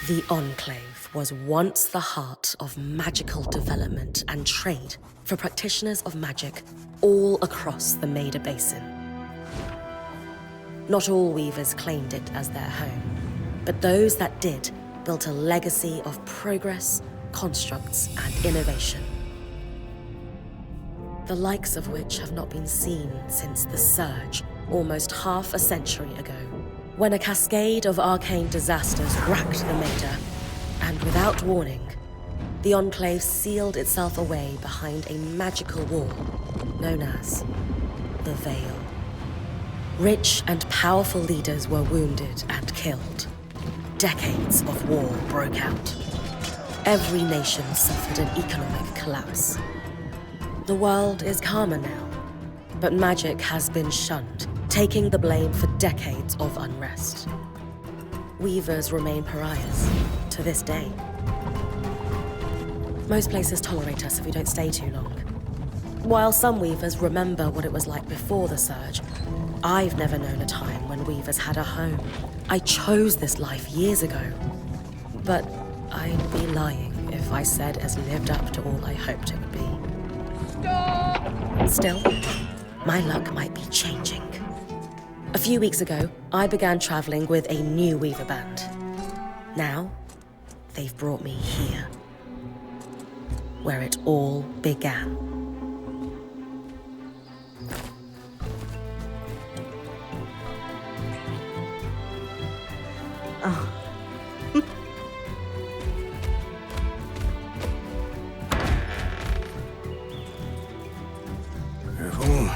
The Enclave was once the heart of magical development and trade for practitioners of magic all across the Maida Basin. Not all weavers claimed it as their home, but those that did built a legacy of progress, constructs, and innovation. The likes of which have not been seen since the Surge, almost half a century ago, when a cascade of arcane disasters racked the Maida, and without warning, the Enclave sealed itself away behind a magical wall known as the Veil. Rich and powerful leaders were wounded and killed. Decades of war broke out. Every nation suffered an economic collapse. The world is calmer now, but magic has been shunned, taking the blame for decades of unrest. Weavers remain pariahs to this day. Most places tolerate us if we don't stay too long. While some weavers remember what it was like before the Surge, I've never known a time when weavers had a home. I chose this life years ago. But I'd be lying if I said it's lived up to all I hoped it would be. Stop! Still, my luck might be changing. A few weeks ago, I began traveling with a new weaver band. Now, they've brought me here, where it all began. Oh. Careful.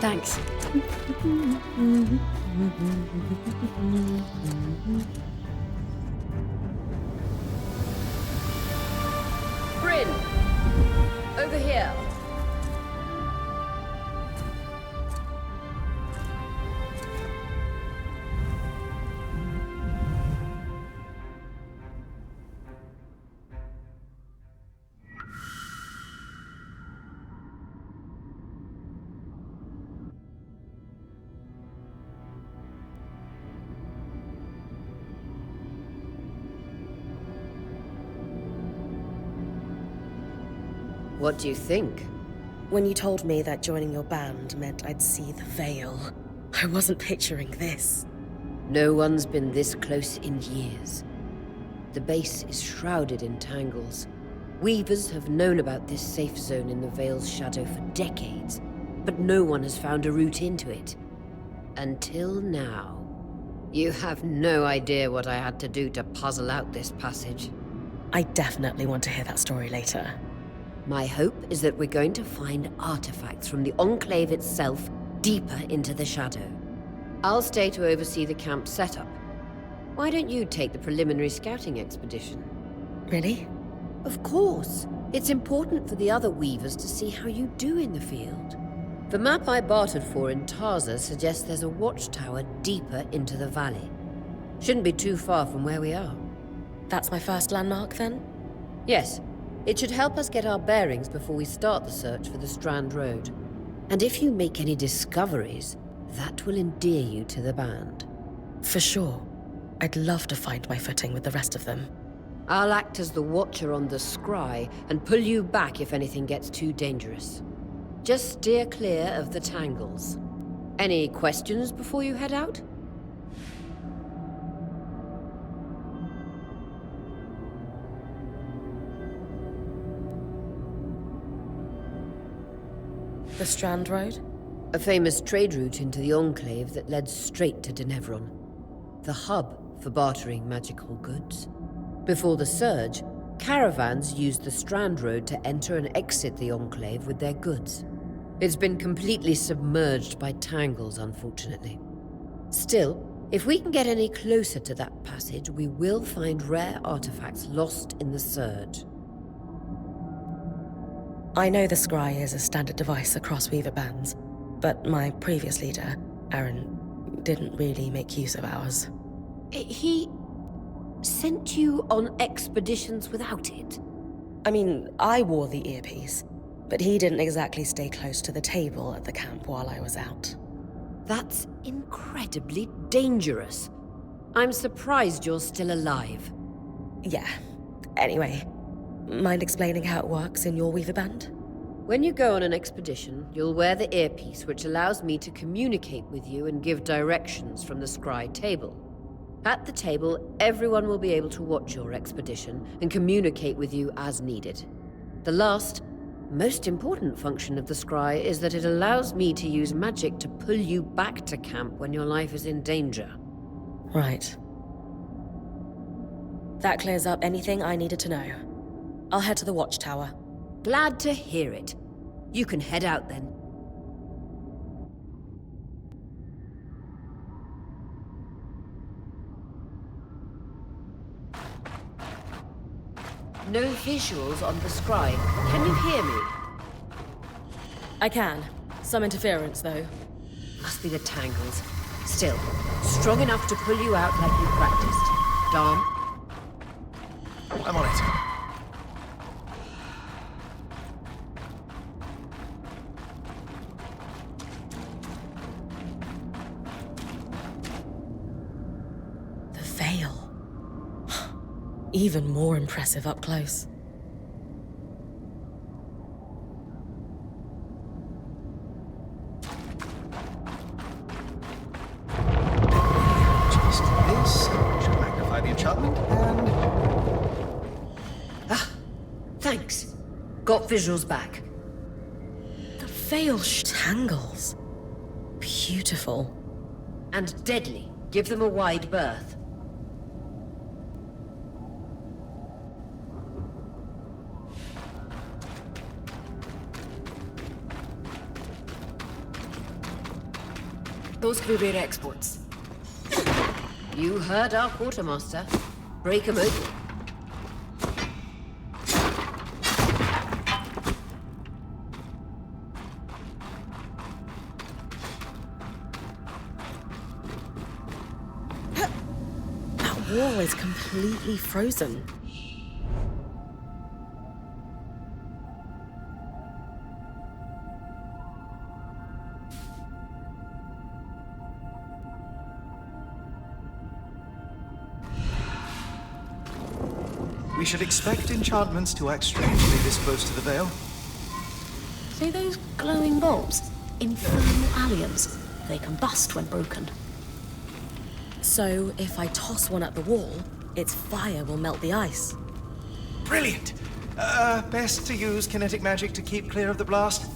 Thanks. Bryn! Over here. What do you think? When you told me that joining your band meant I'd see the Veil, I wasn't picturing this. No one's been this close in years. The base is shrouded in tangles. Weavers have known about this safe zone in the Veil's shadow for decades, but no one has found a route into it. Until now. You have no idea what I had to do to puzzle out this passage. I definitely want to hear that story later. My hope is that we're going to find artifacts from the Enclave itself deeper into the shadow. I'll stay to oversee the camp setup. Why don't you take the preliminary scouting expedition? Really? Of course. It's important for the other weavers to see how you do in the field. The map I bartered for in Tarza suggests there's a watchtower deeper into the valley. Shouldn't be too far from where we are. That's my first landmark, then? Yes. It should help us get our bearings before we start the search for the Strand Road. And if you make any discoveries, that will endear you to the band. For sure. I'd love to find my footing with the rest of them. I'll act as the watcher on the scry and pull you back if anything gets too dangerous. Just steer clear of the tangles. Any questions before you head out? The Strand Road? A famous trade route into the Enclave that led straight to Denevron. The hub for bartering magical goods. Before the Surge, caravans used the Strand Road to enter and exit the Enclave with their goods. It's been completely submerged by tangles, unfortunately. Still, if we can get any closer to that passage, we will find rare artifacts lost in the Surge. I know the scry is a standard device across weaver bands, but my previous leader, Aaron, didn't really make use of ours. He sent you on expeditions without it? I mean, I wore the earpiece, but he didn't exactly stay close to the table at the camp while I was out. That's incredibly dangerous. I'm surprised you're still alive. Yeah. Anyway, mind explaining how it works in your Weaver Band? When you go on an expedition, you'll wear the earpiece which allows me to communicate with you and give directions from the scry table. At the table, everyone will be able to watch your expedition and communicate with you as needed. The last, most important function of the scry is that it allows me to use magic to pull you back to camp when your life is in danger. Right. That clears up anything I needed to know. I'll head to the watchtower. Glad to hear it. You can head out then. No visuals on the scry. Can you hear me? I can. Some interference, though. Must be the tangles. Still, strong enough to pull you out like you practiced. Dom? I'm on it. The veil. Even more impressive up close. Just this should magnify the enchantment, and Thanks. Got visuals back. The veil tangles. Beautiful. And deadly. Give them a wide berth. Those could be rare exports. You heard our quartermaster. Break 'em open. That wall is completely frozen. we should expect enchantments to act strangely this close to the veil. So those glowing bulbs, infernal alliums, they combust when broken. So if I toss one at the wall, its fire will melt the ice. Brilliant! Best to use kinetic magic to keep clear of the blast.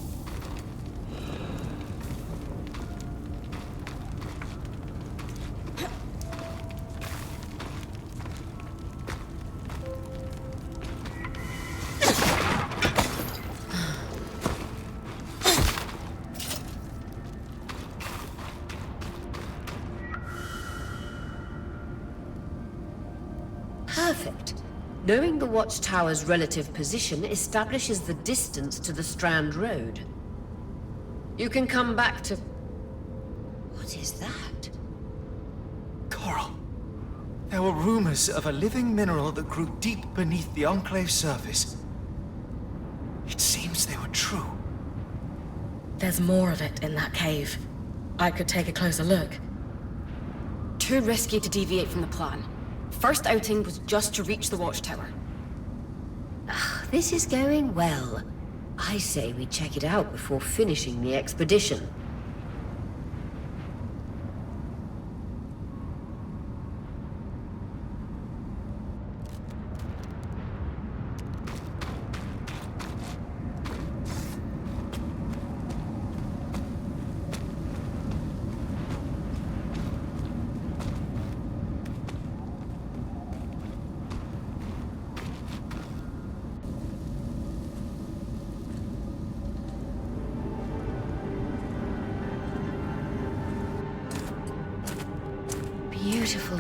Perfect. Knowing the watchtower's relative position establishes the distance to the Strand Road. You can come back to... What is that? Coral. There were rumors of a living mineral that grew deep beneath the Enclave's surface. It seems they were true. There's more of it in that cave. I could take a closer look. Too risky to deviate from the plan. First outing was just to reach the watchtower. This is going well. I say we check it out before finishing the expedition. Beautiful.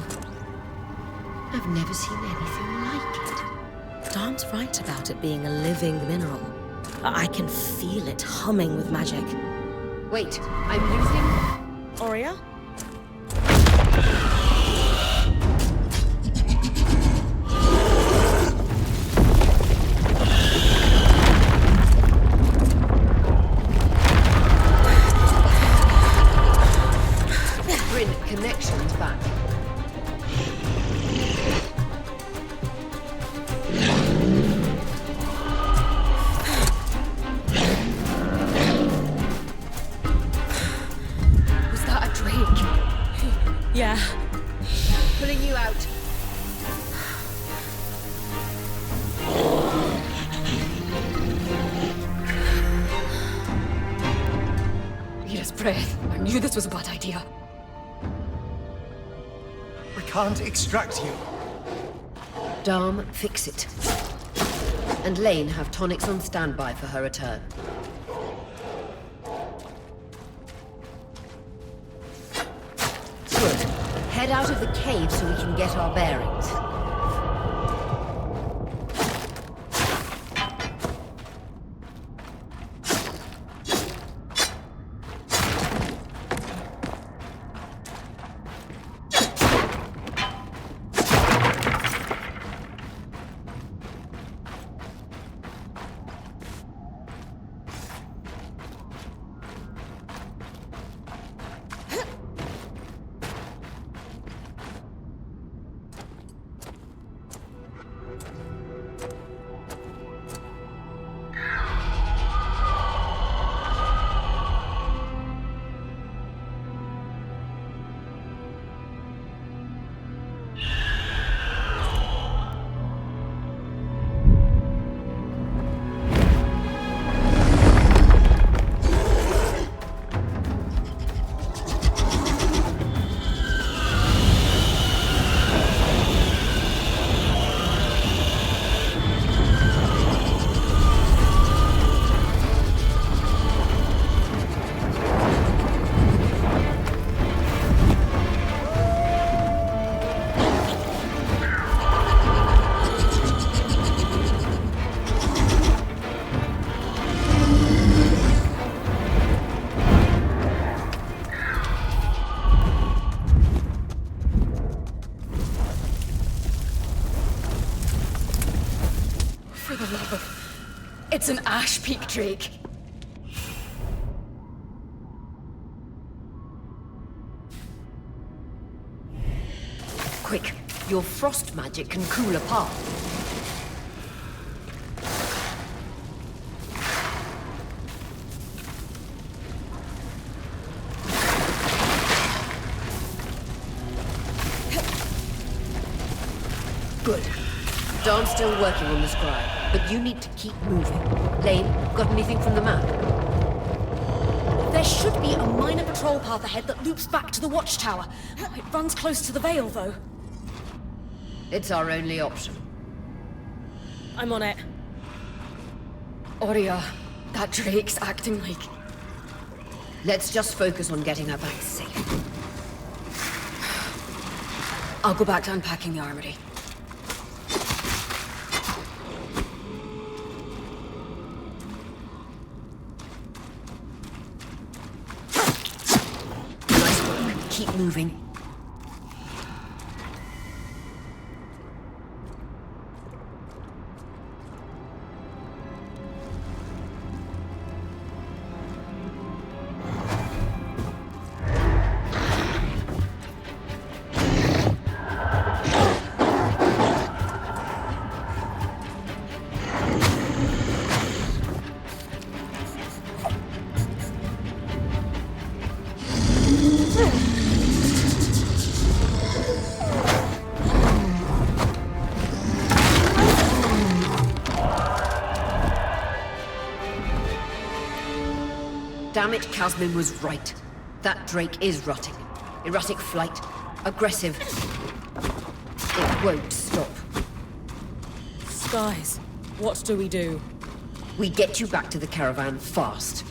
I've never seen anything like it. Dom's right about it being a living mineral. I can feel it humming with magic. Wait, I'm losing... Aurea? breath. I knew this was a bad idea. We can't extract you. Dharm, fix it. And Lane have tonics on standby for her return. Good. Head out of the cave so we can get our bearings. It's an ash peak drake. Quick, your frost magic can cool a path. Good. Dawn's still working on the scribe, but you need to keep moving. Lane, got anything from the map? There should be a minor patrol path ahead that loops back to the watchtower. It runs close to the Vale, though. It's our only option. I'm on it. Aurea, that drake's acting like... Let's just focus on getting her back safe. I'll go back to unpacking the armory. Nice work. Keep moving. Damn it, Casmin was right. That drake is rotting. Erratic flight. Aggressive. It won't stop. Skies, what do we do? We get you back to the caravan fast.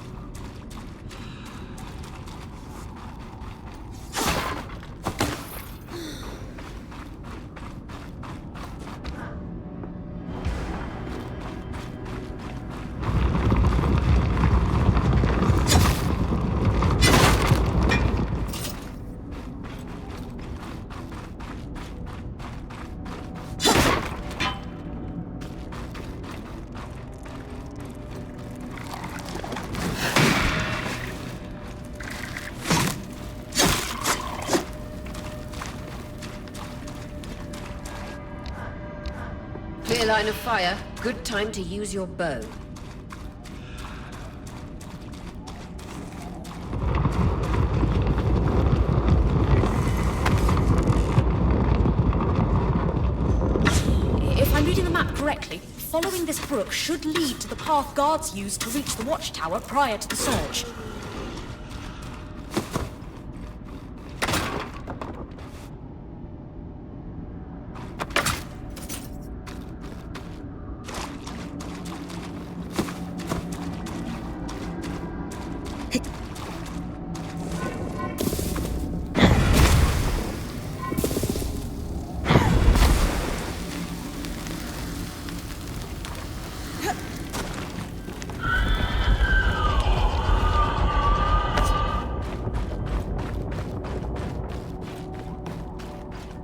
Clear line of fire. Good time to use your bow. If I'm reading the map correctly, following this brook should lead to the path guards used to reach the watchtower prior to the surge.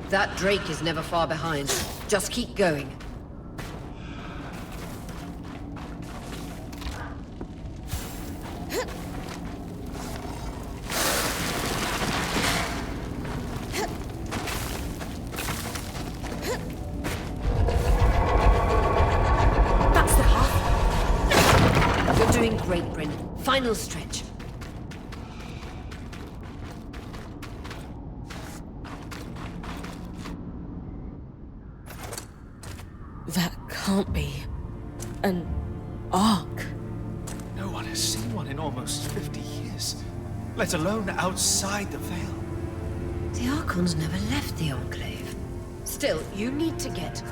That Drake is never far behind. Just keep going. That's the path. You're doing great, Bryn. Final stretch. That can't be an ark. No one has seen one in almost 50 years, let alone outside the Veil. The Archons never left the Enclave. Still, you need to get...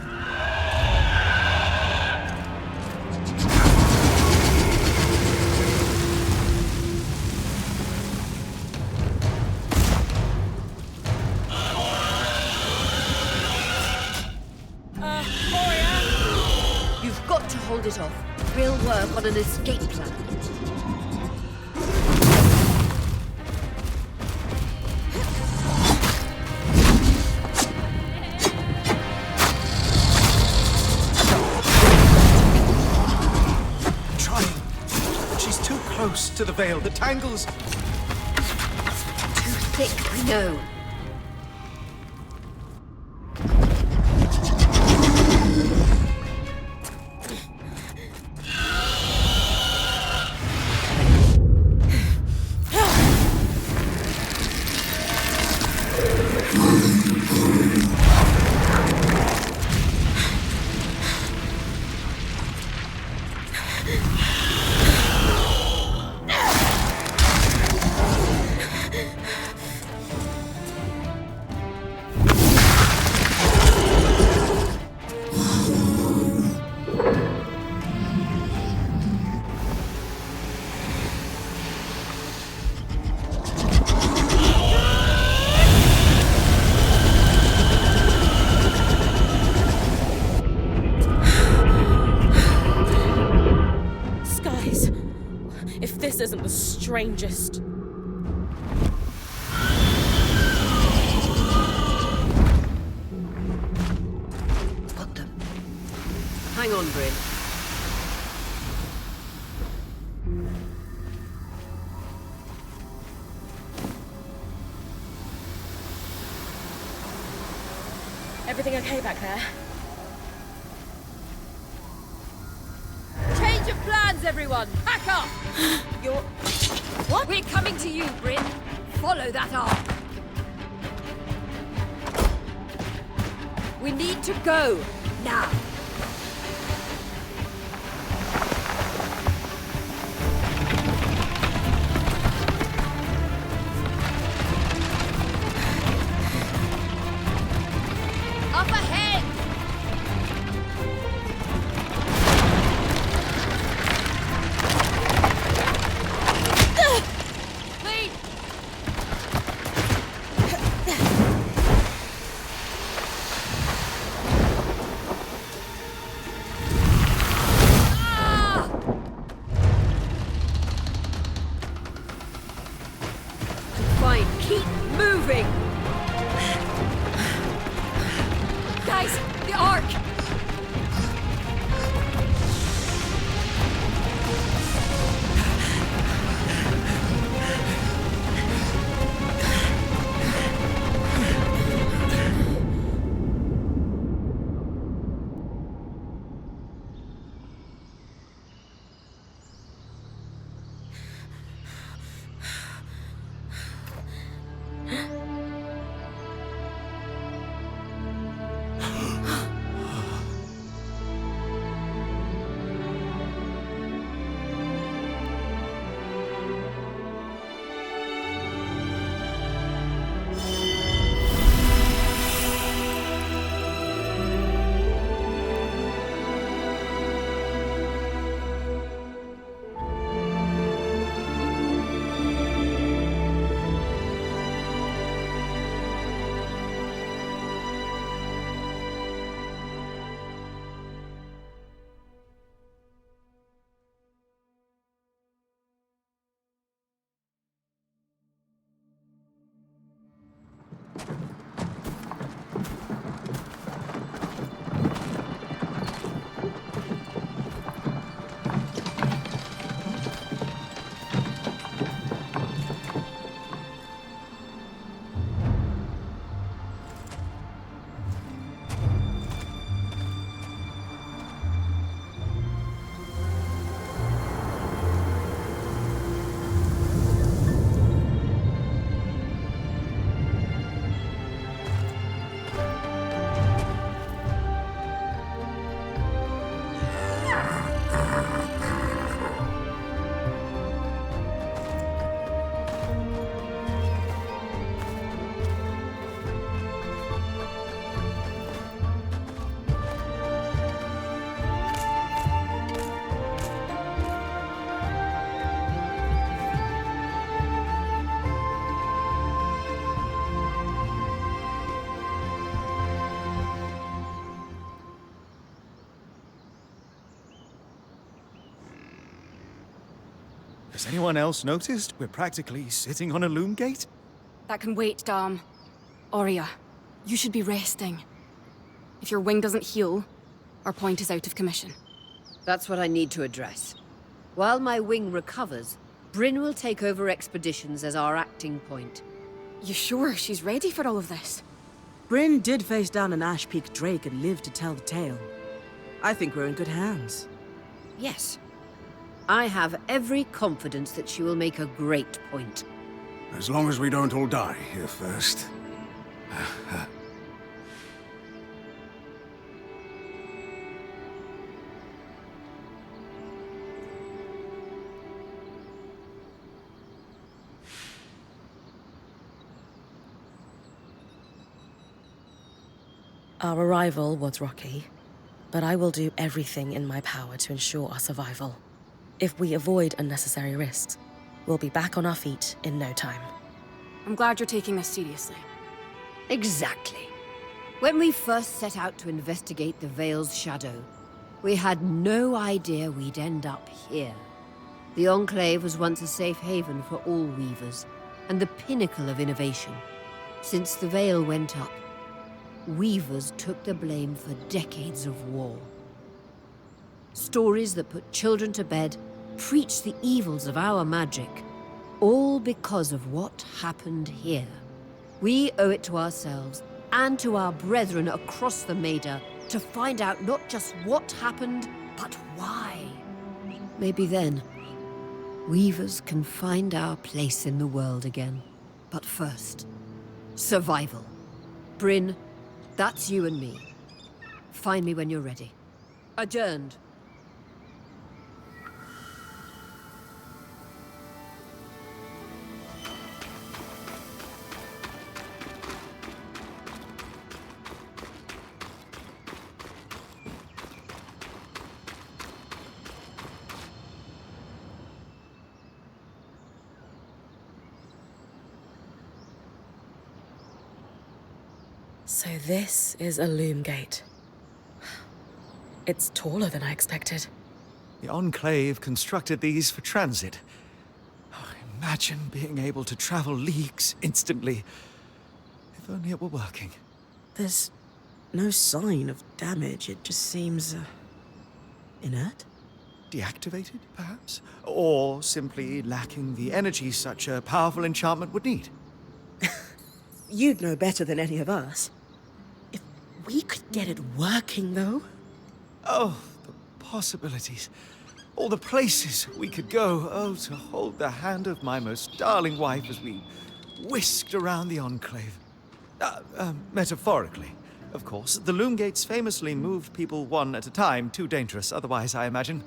You've got to hold it off. We'll work on an escape plan. Trying. She's too close to the Veil. The tangles... Too thick, I know. This isn't the strangest. Got them. Hang on, Bryn. Everything okay back there? Change of plans, everyone! Pack up! You're... What? We're coming to you, Bryn. Follow that arc. We need to go. Now. Up ahead! Lead! Has anyone else noticed we're practically sitting on a loom gate? That can wait, Dam. Aurea, you should be resting. If your wing doesn't heal, our point is out of commission. That's what I need to address. While my wing recovers, Bryn will take over expeditions as our acting point. You sure she's ready for all of this? Bryn did face down an Ash Peak Drake and lived to tell the tale. I think we're in good hands. Yes. I have every confidence that she will make a great point. As long as we don't all die here first. Our arrival was rocky, but I will do everything in my power to ensure our survival. If we avoid unnecessary risks, we'll be back on our feet in no time. I'm glad you're taking this seriously. Exactly. When we first set out to investigate the Veil's shadow, we had no idea we'd end up here. The Enclave was once a safe haven for all weavers, and the pinnacle of innovation. Since the Veil went up, weavers took the blame for decades of war. Stories that put children to bed, preached the evils of our magic, all because of what happened here. We owe it to ourselves and to our brethren across the Maida to find out not just what happened, but why. Maybe then, weavers can find our place in the world again. But first, survival. Bryn, that's you and me. Find me when you're ready. Adjourned. So this is a loom gate. It's taller than I expected. The Enclave constructed these for transit. Oh, imagine being able to travel leagues instantly. If only it were working. There's no sign of damage. It just seems inert. Deactivated, perhaps? Or simply lacking the energy such a powerful enchantment would need. You'd know better than any of us. If we could get it working, though. Oh, the possibilities. All the places we could go. Oh, to hold the hand of my most darling wife as we whisked around the Enclave. Metaphorically, of course. The loom gates famously moved people one at a time. Too dangerous otherwise, I imagine.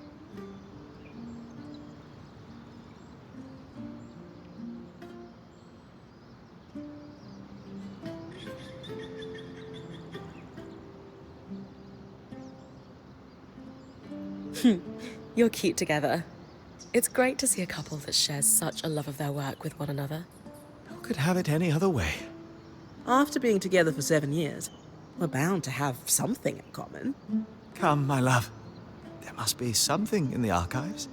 You're cute together. It's great to see a couple that shares such a love of their work with one another. Who could have it any other way? After being together for 7 years, we're bound to have something in common. Come, my love. There must be something in the archives.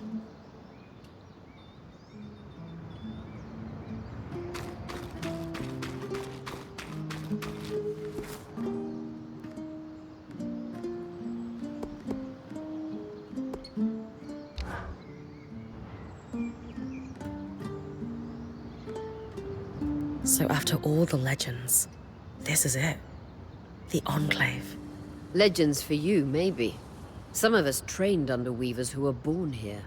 So after all the legends, this is it. The Enclave. Legends for you, maybe. Some of us trained under weavers who were born here.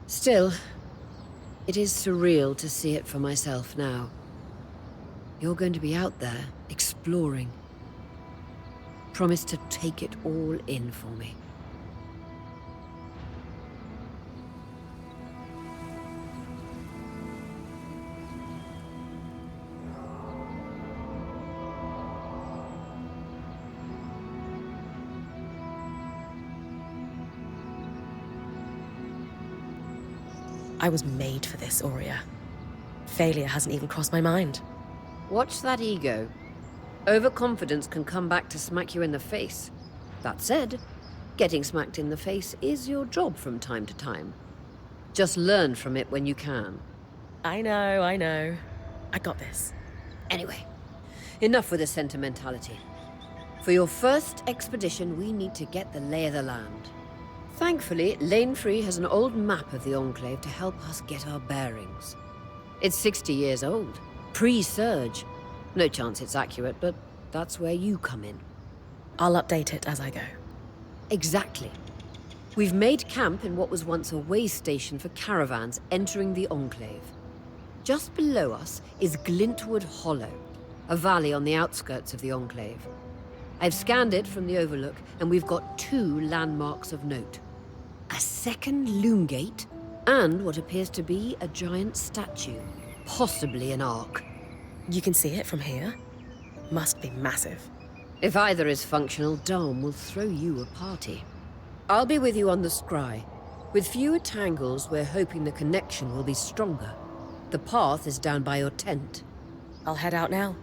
Still, it is surreal to see it for myself now. You're going to be out there, exploring. Promise to take it all in for me. I was made for this, Aurea. Failure hasn't even crossed my mind. Watch that ego. Overconfidence can come back to smack you in the face. That said, getting smacked in the face is your job from time to time. Just learn from it when you can. I know, I know. I got this. Anyway, enough with the sentimentality. For your first expedition, we need to get the lay of the land. Thankfully, Lane Free has an old map of the Enclave to help us get our bearings. It's 60 years old, pre-Surge. No chance it's accurate, but that's where you come in. I'll update it as I go. Exactly. We've made camp in what was once a way station for caravans entering the Enclave. Just below us is Glintwood Hollow, a valley on the outskirts of the Enclave. I've scanned it from the Overlook, and we've got 2 landmarks of note. A second loom gate, and what appears to be a giant statue, possibly an ark. You can see it from here? Must be massive. If either is functional, Dom will throw you a party. I'll be with you on the scry. With fewer tangles, we're hoping the connection will be stronger. The path is down by your tent. I'll head out now.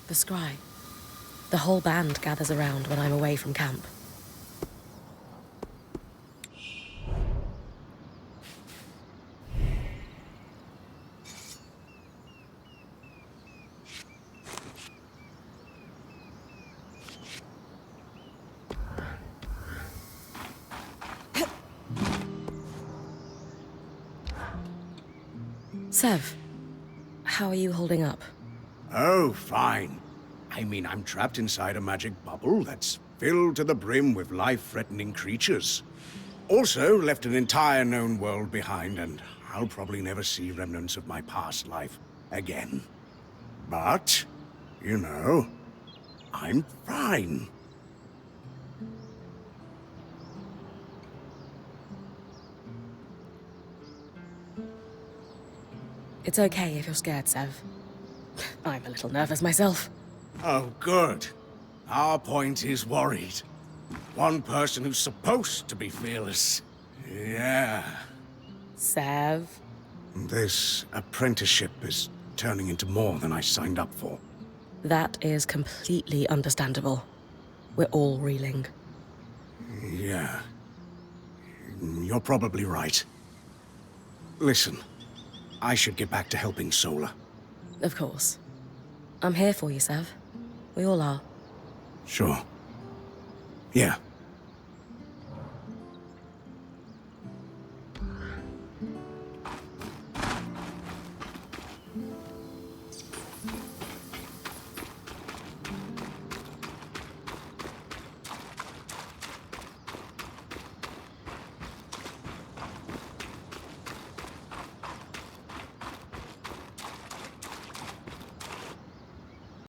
The scry. The whole band gathers around when I'm away from camp. Sev, how are you holding up? Oh, fine. I mean, I'm trapped inside a magic bubble that's filled to the brim with life-threatening creatures. Also, left an entire known world behind, and I'll probably never see remnants of my past life again. But, you know, I'm fine. It's okay if you're scared, Sev. I'm a little nervous myself. Oh, good. Our point is worried. One person who's supposed to be fearless. Yeah. Sev? This apprenticeship is turning into more than I signed up for. That is completely understandable. We're all reeling. Yeah. You're probably right. Listen, I should get back to helping Sola. Of course. I'm here for you, Sev. We all are. Sure. Yeah.